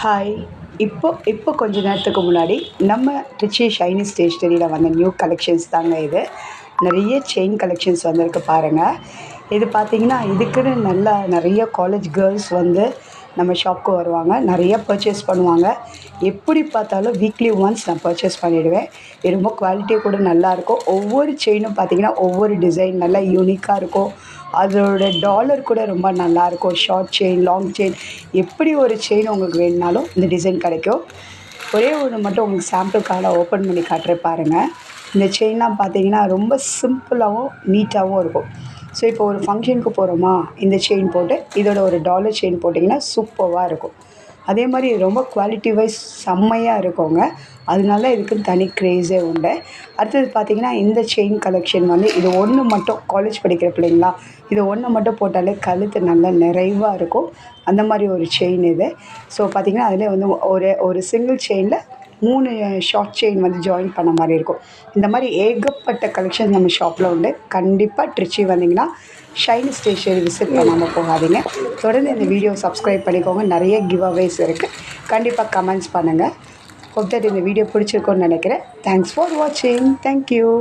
Hi. இப்போ கொஞ்ச நேரத்துக்கு முன்னாடி நம்ம ரிச்சி ஷைனி ஸ்டேஷ்னரியில் வந்த நியூ கலெக்ஷன்ஸ் தாங்க இது. நிறைய செயின் கலெக்ஷன்ஸ் வந்திருக்கு பாருங்கள். இது பார்த்தீங்கன்னா, இதுக்குன்னு நல்லா நிறைய காலேஜ் கேர்ள்ஸ் வந்து நம்ம ஷாப்க்கு வருவாங்க. நிறைய பர்ச்சேஸ் பண்ணுவாங்க. எப்படி பார்த்தாலும் வீக்லி ஒன்ஸ் நான் பர்ச்சேஸ் பண்ணிவிடுவேன். இது ரொம்ப குவாலிட்டி கூட நல்லாயிருக்கும். ஒவ்வொரு செயினும் பார்த்தீங்கன்னா, ஒவ்வொரு டிசைன் நல்லா யூனிக்காக இருக்கும். அதோட டாலர் கூட ரொம்ப நல்லாயிருக்கும். ஷார்ட் செயின், லாங் செயின், எப்படி ஒரு செயின் உங்களுக்கு வேணுனாலும் இந்த டிசைன் கிடைக்கும். ஒரே ஒன்று மட்டும் உங்களுக்கு சாம்பிள் கார்டை ஓப்பன் பண்ணி காட்டுறேன் பாருங்கள். இந்த செயின்லாம் பார்த்தீங்கன்னா ரொம்ப சிம்பிளாகவும் நீட்டாகவும் இருக்கும். ஸோ இப்போ ஒரு ஃபங்க்ஷனுக்கு போகிறோமா, இந்த செயின் போட்டு இதோட ஒரு டாலர் செயின் போட்டிங்கன்னா சூப்பராக இருக்கும். அதே மாதிரி ரொம்ப குவாலிட்டி வைஸ் செம்மையாக இருக்குங்க. அதனால இதுக்குன்னு தனி க்ரேஸே உண்டு. அடுத்தது பார்த்திங்கன்னா, இந்த செயின் கலெக்ஷன் வந்து இது ஒன்று மட்டும் காலேஜ் படிக்கிற பிள்ளைங்களா, இது ஒன்று மட்டும் போட்டாலே கழுத்து நல்லா நிறைவாக இருக்கும். அந்த மாதிரி ஒரு செயின் இது. ஸோ பார்த்திங்கன்னா, அதிலே வந்து ஒரு சிங்கிள் செயினில் 3 ஷார்ட் செயின் வந்து ஜாயின் பண்ண மாதிரி இருக்கும். இந்த மாதிரி ஏகப்பட்ட கலெக்ஷன் நம்ம ஷாப்பில் உண்டு. கண்டிப்பாக ட்ரிச்சி வந்தீங்கன்னா ஷைனி ஸ்டேஷனரி விசிட் பண்ணாமல் போகாதீங்க. தொடர்ந்து இந்த வீடியோ சப்ஸ்கிரைப் பண்ணிக்கோங்க. நிறைய கிவ் அவேஸ் இருக்குது. கண்டிப்பாக கமெண்ட்ஸ் பண்ணுங்கள். ஹோப் தட் இந்த வீடியோ பிடிச்சிருக்கோன்னு நினைக்கிறேன். தேங்க்ஸ் ஃபார் வாட்சிங். தேங்க்யூ.